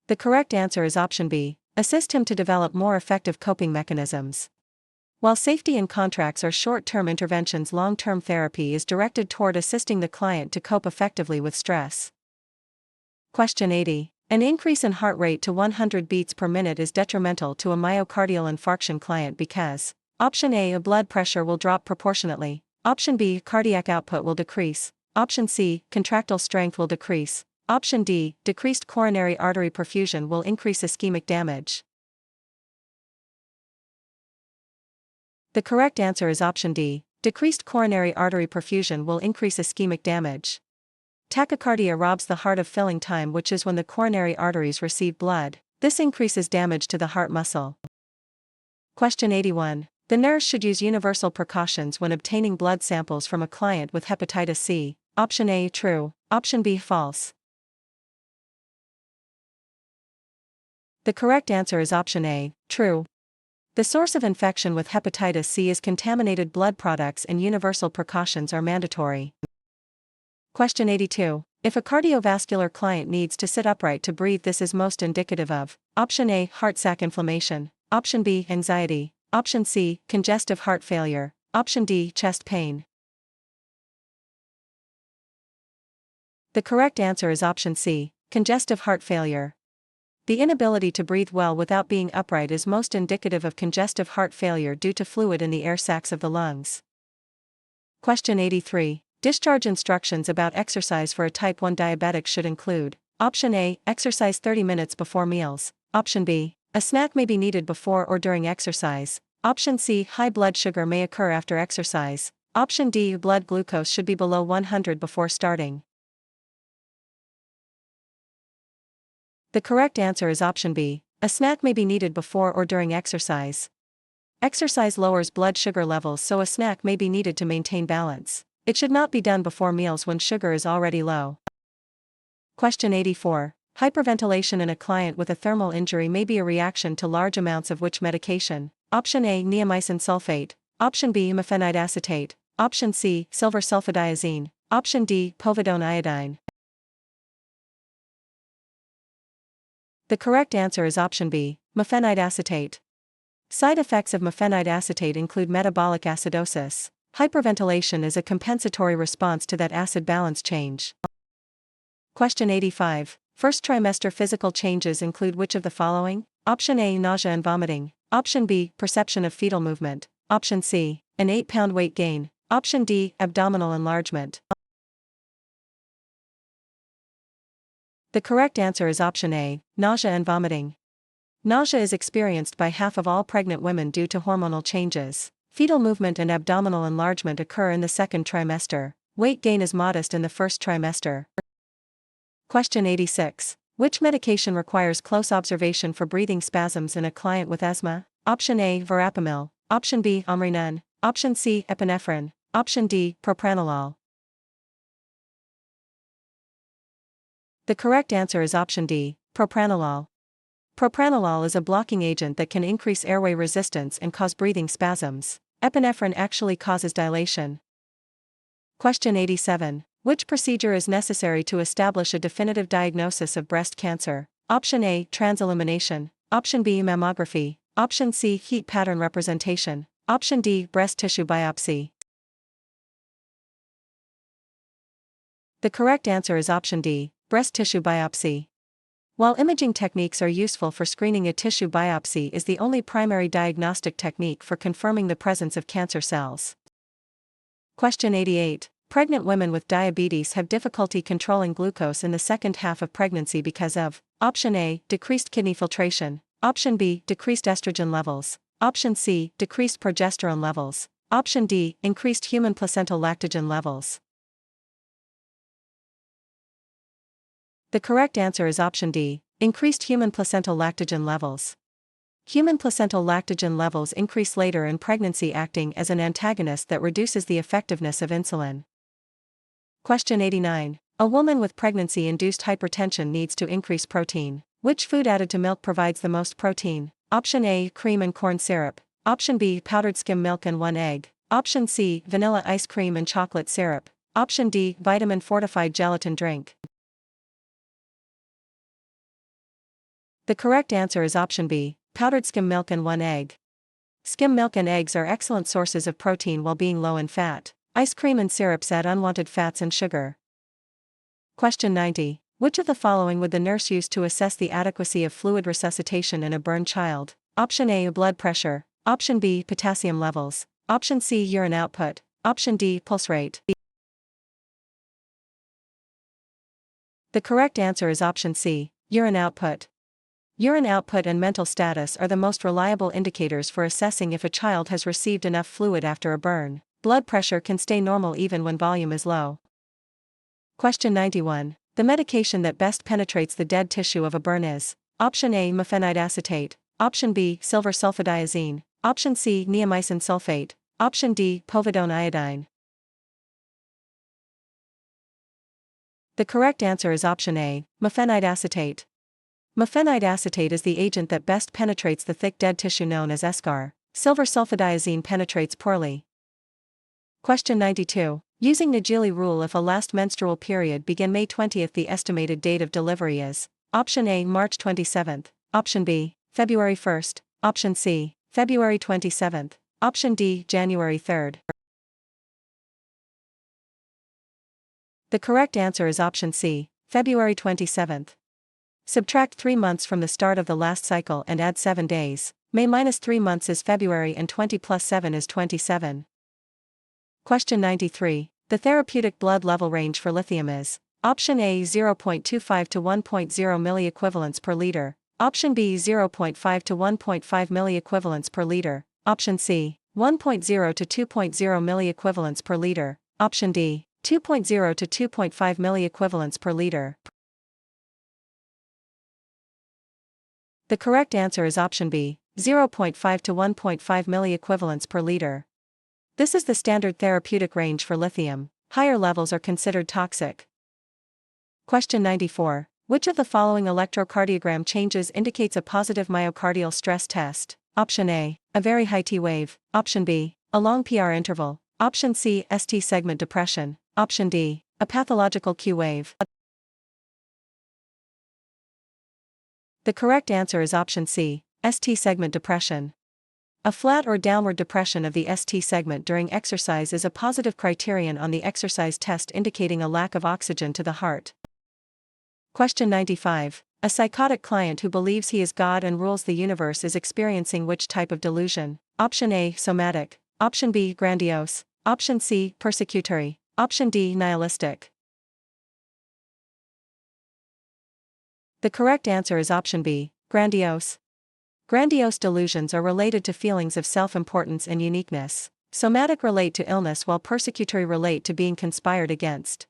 The correct answer is option B, assist him to develop more effective coping mechanisms. While safety and contracts are short-term interventions, long-term therapy is directed toward assisting the client to cope effectively with stress. Question 80. An increase in heart rate to 100 beats per minute is detrimental to a myocardial infarction client because: Option A, blood pressure will drop proportionately. Option B, cardiac output will decrease. Option C, contractile strength will decrease. Option D, decreased coronary artery perfusion will increase ischemic damage. The correct answer is option D, decreased coronary artery perfusion will increase ischemic damage. Tachycardia robs the heart of filling time, which is when the coronary arteries receive blood. This increases damage to the heart muscle. Question 81. The nurse should use universal precautions when obtaining blood samples from a client with hepatitis C. Option A, true. Option B, false. The correct answer is option A, true. The source of infection with hepatitis C is contaminated blood products, and universal precautions are mandatory. Question 82. If a cardiovascular client needs to sit upright to breathe, this is most indicative of: Option A, heart sac inflammation. Option B, anxiety. Option C, congestive heart failure. Option D, chest pain. The correct answer is option C, congestive heart failure. The inability to breathe well without being upright is most indicative of congestive heart failure due to fluid in the air sacs of the lungs. Question 83. Discharge instructions about exercise for a type 1 diabetic should include: Option A, exercise 30 minutes before meals. Option B, a snack may be needed before or during exercise. Option C, high blood sugar may occur after exercise. Option D, blood glucose should be below 100 before starting. The correct answer is option B, a snack may be needed before or during exercise. Exercise lowers blood sugar levels, so a snack may be needed to maintain balance. It should not be done before meals when sugar is already low. Question 84. Hyperventilation in a client with a thermal injury may be a reaction to large amounts of which medication? Option A, neomycin sulfate. Option B, mefenide acetate. Option C, silver sulfadiazine. Option D, povidone iodine. The correct answer is option B, mefenide acetate. Side effects of mefenide acetate include metabolic acidosis. Hyperventilation is a compensatory response to that acid balance change. Question 85. First trimester physical changes include which of the following? Option A, nausea and vomiting. Option B, perception of fetal movement. Option C, an 8-pound weight gain. Option D, abdominal enlargement. The correct answer is option A, nausea and vomiting. Nausea is experienced by half of all pregnant women due to hormonal changes. Fetal movement and abdominal enlargement occur in the second trimester. Weight gain is modest in the first trimester. Question 86. Which medication requires close observation for breathing spasms in a client with asthma? Option A, verapamil. Option B, amrinone. Option C, epinephrine. Option D, propranolol. The correct answer is option D, propranolol. Propranolol is a blocking agent that can increase airway resistance and cause breathing spasms. Epinephrine actually causes dilation. Question 87. Which procedure is necessary to establish a definitive diagnosis of breast cancer? Option A, transillumination. Option B, mammography. Option C, heat pattern representation. Option D, breast tissue biopsy. The correct answer is option D, breast tissue biopsy. While imaging techniques are useful for screening, a tissue biopsy is the only primary diagnostic technique for confirming the presence of cancer cells. Question 88. Pregnant women with diabetes have difficulty controlling glucose in the second half of pregnancy because of: Option A, decreased kidney filtration. Option B, decreased estrogen levels. Option C, decreased progesterone levels. Option D, increased human placental lactogen levels. The correct answer is option D, increased human placental lactogen levels. Human placental lactogen levels increase later in pregnancy, acting as an antagonist that reduces the effectiveness of insulin. Question 89. A woman with pregnancy-induced hypertension needs to increase protein. Which food added to milk provides the most protein? Option A, cream and corn syrup. Option B, powdered skim milk and 1 egg. Option C, vanilla ice cream and chocolate syrup. Option D, vitamin-fortified gelatin drink. The correct answer is option B, powdered skim milk and 1 egg. Skim milk and eggs are excellent sources of protein while being low in fat. Ice cream and syrups add unwanted fats and sugar. Question 90. Which of the following would the nurse use to assess the adequacy of fluid resuscitation in a burned child? Option A, blood pressure. Option B, potassium levels. Option C, urine output. Option D, pulse rate. The correct answer is option C, urine output. Urine output and mental status are the most reliable indicators for assessing if a child has received enough fluid after a burn. Blood pressure can stay normal even when volume is low. Question 91. The medication that best penetrates the dead tissue of a burn is: Option A, mefenide acetate. Option B, silver sulfadiazine. Option C, neomycin sulfate. Option D, povidone iodine. The correct answer is option A, mefenide acetate. Mefenide acetate is the agent that best penetrates the thick dead tissue known as eschar. Silver sulfadiazine penetrates poorly. Question 92. Using Nagili rule, if a last menstrual period began May 20th, the estimated date of delivery is: Option A, March 27th. Option B, February 1st. Option C, February 27th. Option D, January 3rd. The correct answer is option C, February 27th. Subtract 3 months from the start of the last cycle and add 7 days. May minus 3 months is February and 20 plus 7 is 27. Question 93. The therapeutic blood level range for lithium is: Option A, 0.25 to 1.0 milliequivalents per liter. Option B, 0.5 to 1.5 milliequivalents per liter. Option C, 1.0 to 2.0 milliequivalents per liter. Option D, 2.0 to 2.5 milliequivalents per liter. The correct answer is option B, 0.5 to 1.5 milliequivalents per liter. This is the standard therapeutic range for lithium. Higher levels are considered toxic. Question 94. Which of the following electrocardiogram changes indicates a positive myocardial stress test? Option A, a very high T wave. Option B, a long PR interval. Option C, ST segment depression. Option D, a pathological Q wave. The correct answer is option C, ST segment depression. A flat or downward depression of the ST segment during exercise is a positive criterion on the exercise test indicating a lack of oxygen to the heart. Question 95. A psychotic client who believes he is God and rules the universe is experiencing which type of delusion? Option A, somatic. Option B, grandiose. Option C, persecutory. Option D, nihilistic. The correct answer is option B, grandiose. Grandiose delusions are related to feelings of self-importance and uniqueness. Somatic relate to illness while persecutory relate to being conspired against.